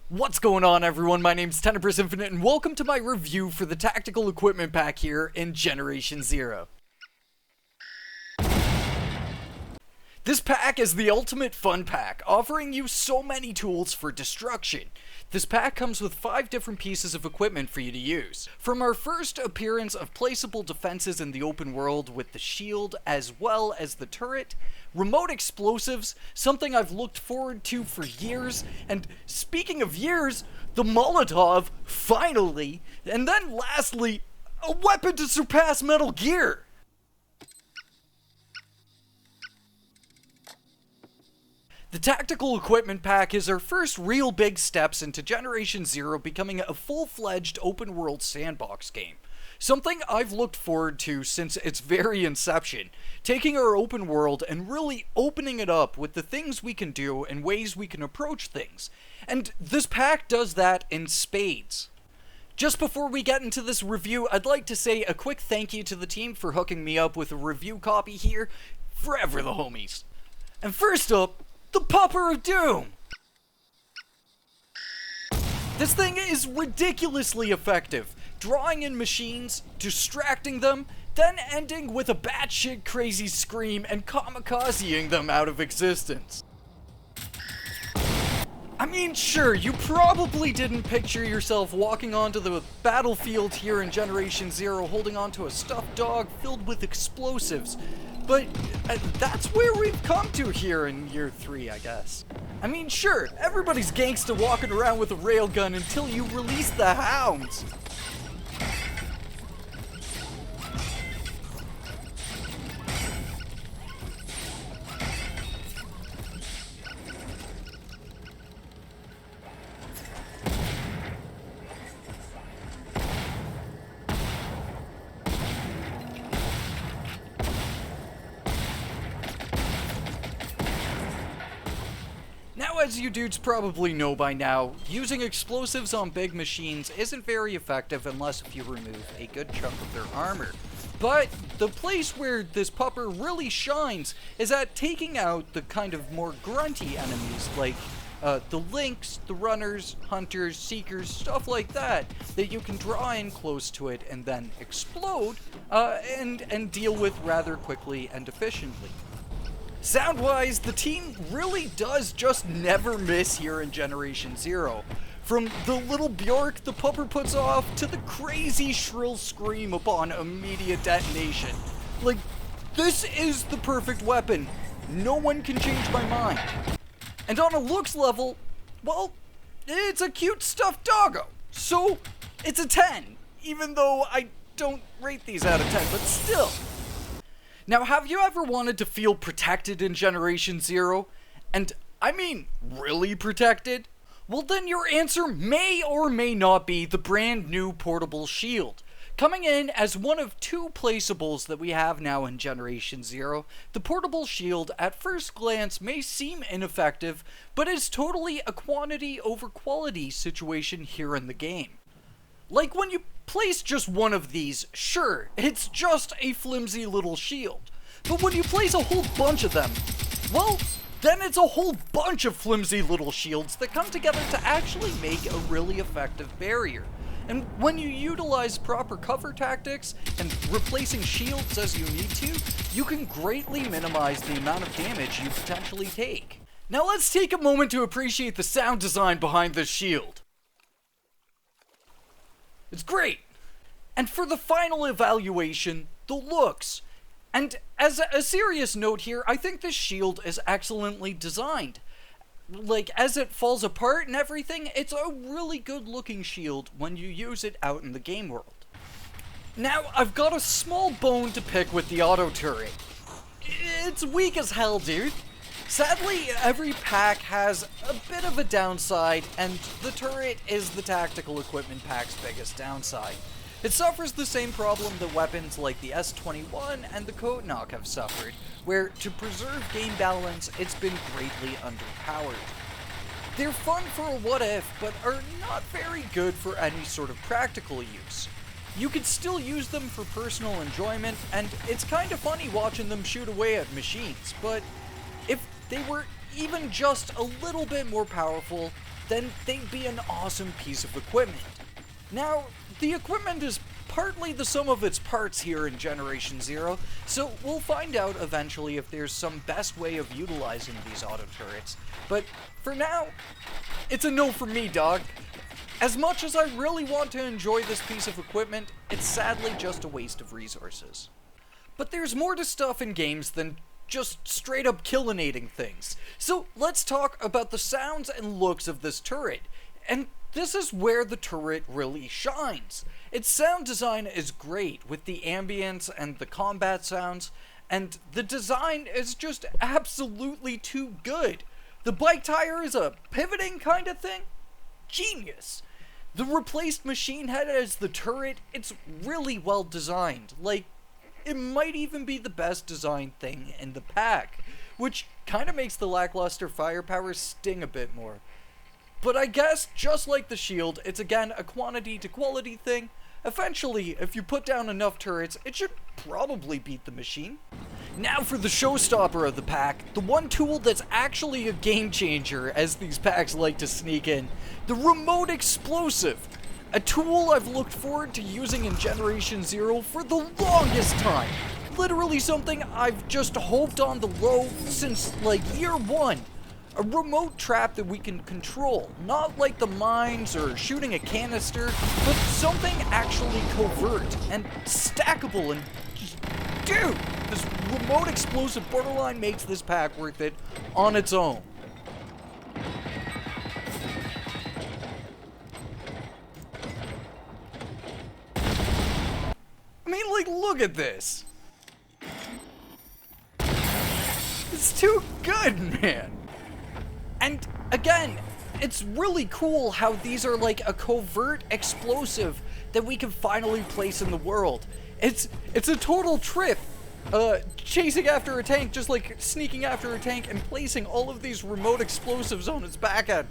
What's going on, everyone? My name's Tenebris Infinite, and welcome to my review for the Tactical Equipment Pack here in Generation Zero. This pack is the ultimate fun pack, offering you so many tools for destruction. This pack comes with 5 different pieces of equipment for you to use. From our first appearance of placeable defenses in the open world with the shield as well as the turret, remote explosives, something I've looked forward to for years, and speaking of years, the Molotov, finally, and then lastly, a weapon to surpass Metal Gear. The Tactical Equipment Pack is our first real big steps into Generation Zero becoming a full-fledged open-world sandbox game. Something I've looked forward to since its very inception, taking our open world and really opening it up with the things we can do and ways we can approach things. And this pack does that in spades. Just before we get into this review, I'd like to say a quick thank you to the team for hooking me up with a review copy here. Forever the homies. And first up, the Pupper of Doom! This thing is ridiculously effective, drawing in machines, distracting them, then ending with a batshit crazy scream and kamikazeing them out of existence. I mean, sure, you probably didn't picture yourself walking onto the battlefield here in Generation Zero holding onto a stuffed dog filled with explosives, but that's where we've come to here in year 3, I guess. I mean, sure, everybody's gangsta walking around with a railgun until you release the hounds. Now, as you dudes probably know by now, using explosives on big machines isn't very effective unless if you remove a good chunk of their armor. But the place where this pupper really shines is at taking out the kind of more grunty enemies like the lynx, the runners, hunters, seekers, stuff like that you can draw in close to it and then explode and deal with rather quickly and efficiently. Sound-wise, the team really does just never miss here in Generation Zero. From the little Bjork the pupper puts off to the crazy shrill scream upon immediate detonation. Like, this is the perfect weapon. No one can change my mind. And on a looks level, well, it's a cute stuffed doggo. So, it's a 10, even though I don't rate these out of 10, but still. Now, have you ever wanted to feel protected in Generation Zero? And I mean, really protected? Well, then your answer may or may not be the brand new portable shield. Coming in as one of 2 placeables that we have now in Generation Zero, the portable shield at first glance may seem ineffective, but is totally a quantity over quality situation here in the game. Like when you place just one of these, sure, it's just a flimsy little shield. But when you place a whole bunch of them, well, then it's a whole bunch of flimsy little shields that come together to actually make a really effective barrier. And when you utilize proper cover tactics and replacing shields as you need to, you can greatly minimize the amount of damage you potentially take. Now let's take a moment to appreciate the sound design behind this shield. It's great! And for the final evaluation, the looks. And as a serious note here, I think this shield is excellently designed. Like, as it falls apart and everything, it's a really good looking shield when you use it out in the game world. Now, I've got a small bone to pick with the auto turret. It's weak as hell, dude. Sadly, every pack has a bit of a downside, and the turret is the Tactical Equipment Pack's biggest downside. It suffers the same problem that weapons like the S21 and the Coat Knock have suffered, where to preserve game balance, it's been greatly underpowered. They're fun for a what if, but are not very good for any sort of practical use. You could still use them for personal enjoyment, and it's kind of funny watching them shoot away at machines, but if they were even just a little bit more powerful, then they'd be an awesome piece of equipment. Now, the equipment is partly the sum of its parts here in Generation Zero, so we'll find out eventually if there's some best way of utilizing these auto turrets. But for now, it's a no for me, dog. As much as I really want to enjoy this piece of equipment, it's sadly just a waste of resources. But there's more to stuff in games than just straight up killinating things. So let's talk about the sounds and looks of this turret. And this is where the turret really shines. Its sound design is great with the ambience and the combat sounds, and the design is just absolutely too good. The bike tire is a pivoting kind of thing? Genius! The replaced machine head as the turret, it's really well designed. Like, it might even be the best designed thing in the pack, which kind of makes the lackluster firepower sting a bit more. But I guess, just like the shield, it's again a quantity to quality thing. Eventually, if you put down enough turrets, it should probably beat the machine. Now for the showstopper of the pack, the one tool that's actually a game changer, as these packs like to sneak in, the remote explosive. A tool I've looked forward to using in Generation Zero for the longest time. Literally something I've just hoped on the low since, like, year one. A remote trap that we can control, not like the mines or shooting a canister, but something actually covert and stackable and just, dude, this remote explosive borderline makes this pack worth it on its own. I mean, like, look at this. It's too good, man. And again, it's really cool how these are like a covert explosive that we can finally place in the world. It's a total trip. Chasing after a tank, just like sneaking after a tank and placing all of these remote explosives on its back end.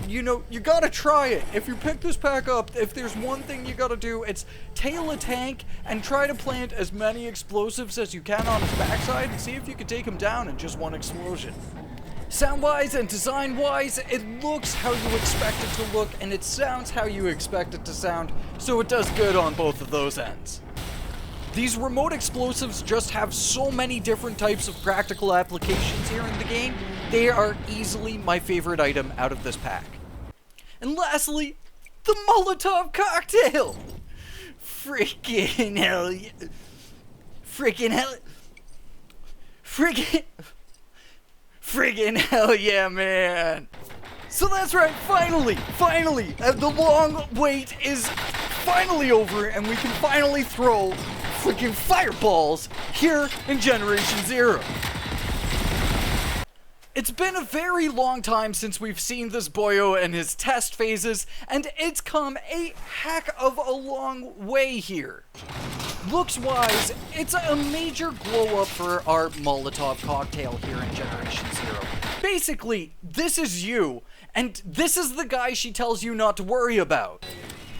You know, you gotta try it. If you pick this pack up, if there's one thing you gotta do, it's tail a tank and try to plant as many explosives as you can on its backside and see if you can take him down in just one explosion. Sound-wise and design-wise, it looks how you expect it to look and it sounds how you expect it to sound, so it does good on both of those ends. These remote explosives just have so many different types of practical applications here in the game, they are easily my favorite item out of this pack. And lastly, the Molotov Cocktail! Freaking hell yeah. Freaking hell. Friggin' hell yeah, man! So that's right, finally, the long wait is finally over and we can finally throw freaking fireballs here in Generation Zero. It's been a very long time since we've seen this boyo and his test phases, and it's come a heck of a long way here. Looks-wise, it's a major glow-up for our Molotov Cocktail here in Generation Zero. Basically, this is you, and this is the guy she tells you not to worry about.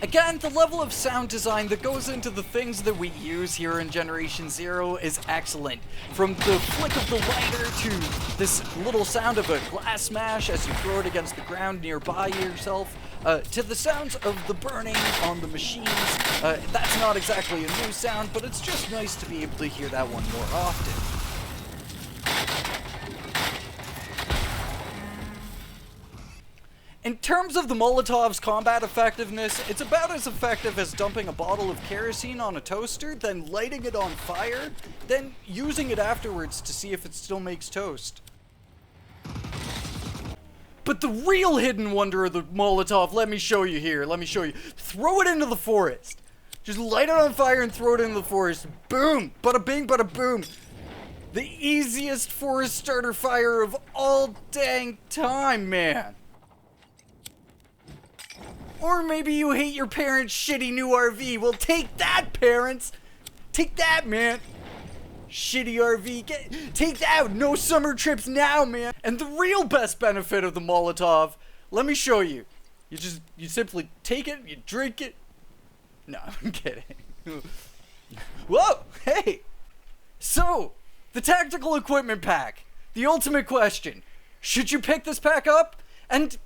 Again, the level of sound design that goes into the things that we use here in Generation Zero is excellent. From the flick of the lighter to this little sound of a glass smash as you throw it against the ground nearby yourself, to the sounds of the burning on the machines. That's not exactly a new sound, but it's just nice to be able to hear that one more often. In terms of the Molotov's combat effectiveness, it's about as effective as dumping a bottle of kerosene on a toaster, then lighting it on fire, then using it afterwards to see if it still makes toast. But the real hidden wonder of the Molotov, let me show you here, Throw it into the forest. Just light it on fire and throw it into the forest. Boom! Bada bing, bada boom. The easiest forest starter fire of all dang time, man. Or maybe you hate your parents' shitty new RV. Well, take that, parents! Take that, man! Shitty RV, take that! No summer trips now, man! And the real best benefit of the Molotov, let me show you. You simply take it, you drink it. No, I'm kidding. Whoa! Hey! So, the tactical equipment pack. The ultimate question. Should you pick this pack up? And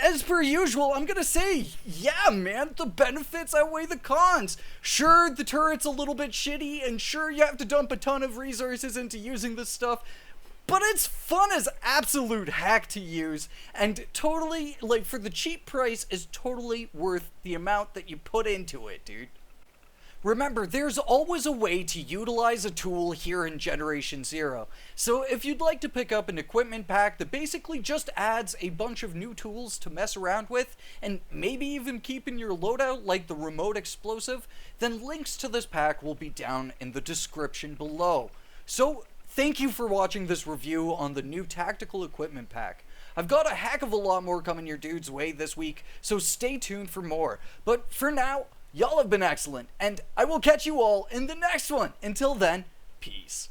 as per usual, I'm gonna say, yeah, man, the benefits outweigh the cons. Sure, the turret's a little bit shitty, and sure, you have to dump a ton of resources into using this stuff, but it's fun as absolute heck to use, and totally, like, for the cheap price, is totally worth the amount that you put into it, dude. Remember, there's always a way to utilize a tool here in Generation Zero. So if you'd like to pick up an equipment pack that basically just adds a bunch of new tools to mess around with, and maybe even keep in your loadout like the remote explosive, then links to this pack will be down in the description below. So thank you for watching this review on the new tactical equipment pack. I've got a heck of a lot more coming your dude's way this week, so stay tuned for more. But for now, y'all have been excellent, and I will catch you all in the next one. Until then, peace.